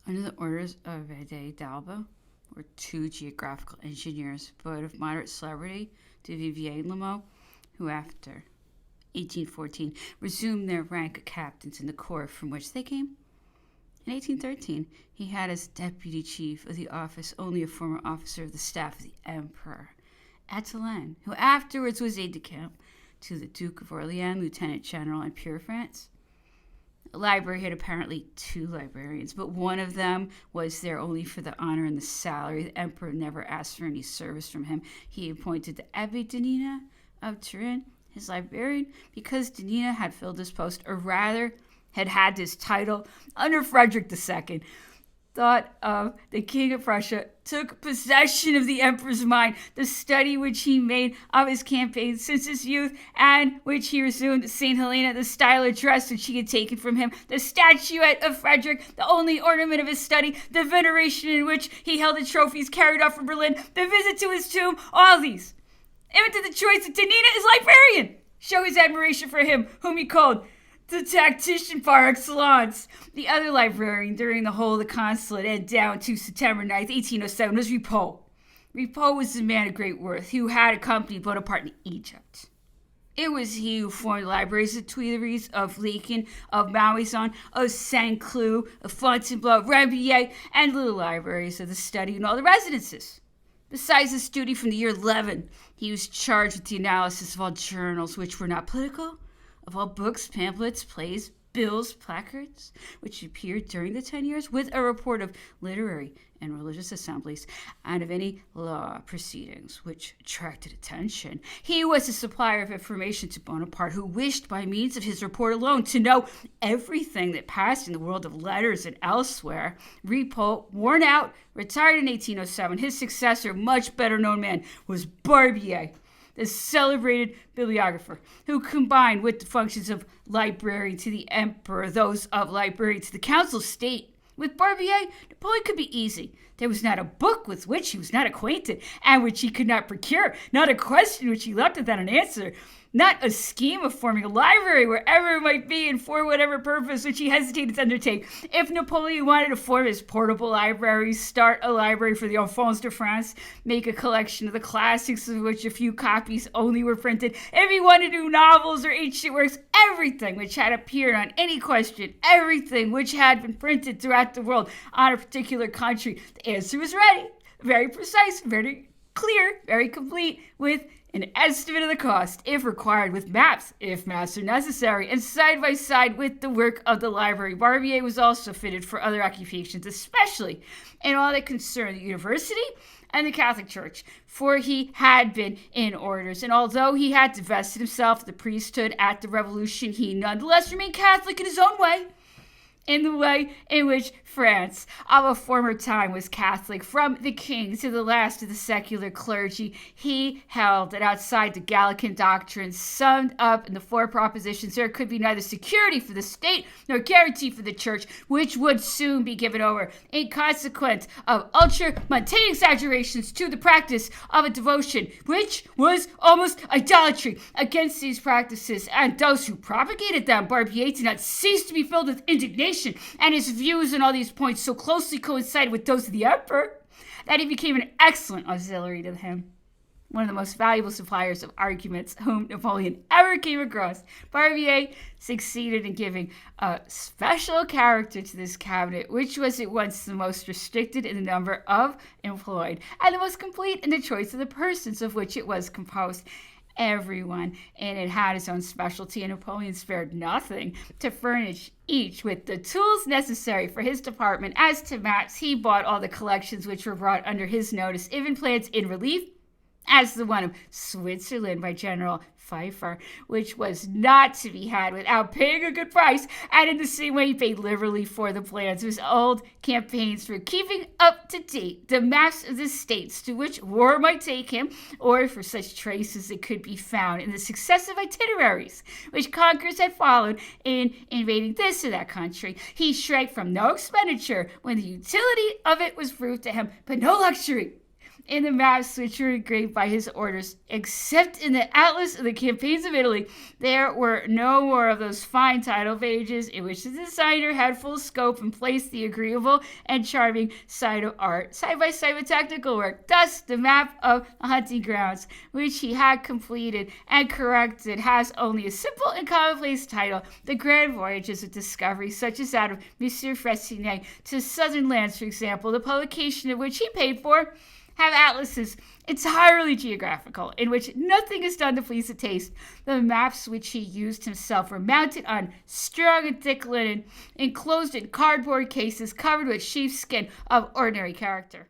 Under the orders of Vede d'Alba were two geographical engineers, both of moderate celebrity, Duvivier and Lameau, who after 1814 resumed their rank of captains in the corps from which they came. In 1813, he had as deputy chief of the office only a former officer of the staff of the emperor, Attalin, who afterwards was aide-de-camp to the Duke of Orleans, lieutenant general in pure France. The library had apparently two librarians, but one of them was there only for the honor and the salary. The emperor never asked for any service from him. He appointed the Abbé Denina of Turin his librarian because Denina had filled this post, or rather had had this title under Frederic II. Thought of the King of Prussia took possession of the emperor's mind, the study which he made of his campaign since his youth, and which he resumed St. Helena, the style of dress which he had taken from him, the statuette of Frederic, the only ornament of his study, the veneration in which he held the trophies carried off from Berlin, the visit to his tomb, all these, even to the choice of Denina as librarian, show his admiration for him whom he called the tactician par excellence. The other librarian during the whole of the consulate and down to September 9th, 1807 was Ripault. Ripault was a man of great worth who had accompanied Bonaparte in Egypt. It was he who formed the libraries of Tuileries, of Laeken, of Malmaison, of Saint-Cloud, of Fontainebleau, of Rambouillet, and little libraries of the study and all the residences. Besides this duty from the year 11, he was charged with the analysis of all journals which were not political, of all books, pamphlets, plays, bills, placards, which appeared during the 10 years, with a report of literary and religious assemblies, and of any law proceedings which attracted attention. He was a supplier of information to Bonaparte, who wished by means of his report alone to know everything that passed in the world of letters and elsewhere. Ripault, worn out, retired in 1807. His successor, much better known man, was Barbier, the celebrated bibliographer, who combined with the functions of librarian to the emperor those of librarian to the council of state. With Barbier, Napoleon could be easy. There was not a book with which he was not acquainted, and which he could not procure, not a question which he left without an answer, not a scheme of forming a library wherever it might be and for whatever purpose which he hesitated to undertake. If Napoleon wanted to form his portable library, start a library for the Enfants de France, make a collection of the classics of which a few copies only were printed, if he wanted to do novels or ancient works, everything which had appeared on any question, everything which had been printed throughout the world on a particular country, the answer was ready, very precise, very clear, very complete, with an estimate of the cost, if required, with maps, if maps are necessary, and side by side with the work of the library. Barbier was also fitted for other occupations, especially in all that concerned the university and the Catholic Church, for he had been in orders, and although he had divested himself of the priesthood at the Revolution, he nonetheless remained Catholic in his own way, in the way in which France of a former time was Catholic. From the king to the last of the secular clergy, he held that outside the Gallican doctrine summed up in the four propositions, there could be neither security for the state nor guarantee for the church, which would soon be given over in consequence of ultra-mundane exaggerations to the practice of a devotion which was almost idolatry. Against these practices and those who propagated them, Barbier did not cease to be filled with indignation, and his views on all these points so closely coincided with those of the emperor that he became an excellent auxiliary to him. One of the most valuable suppliers of arguments whom Napoleon ever came across, Barbier succeeded in giving a special character to this cabinet, which was at once the most restricted in the number of employed and the most complete in the choice of the persons of which it was composed. Everyone in it had his own specialty, and Napoleon spared nothing to furnish each with the tools necessary for his department. As to maps, he bought all the collections which were brought under his notice, even plans in relief, as the one of Switzerland by General Pfeiffer, which was not to be had without paying a good price, and in the same way he paid liberally for the plans of his old campaigns for keeping up to date the maps of the states to which war might take him, or for such traces that could be found in the successive itineraries which conquerors had followed in invading this or that country. He shrank from no expenditure when the utility of it was proved to him, but no luxury in the maps which were engraved by his orders, except in the Atlas of the Campaigns of Italy. There were no more of those fine title pages in which the designer had full scope and placed the agreeable and charming side of art side by side with technical work. Thus, the map of the hunting grounds, which he had completed and corrected, has only a simple and commonplace title: The Grand Voyages of Discovery, such as that of Monsieur Fressinet to southern lands, for example, the publication of which he paid for, have atlases entirely geographical, in which nothing is done to please the taste. The maps which he used himself were mounted on strong and thick linen, enclosed in cardboard cases covered with sheepskin of ordinary character.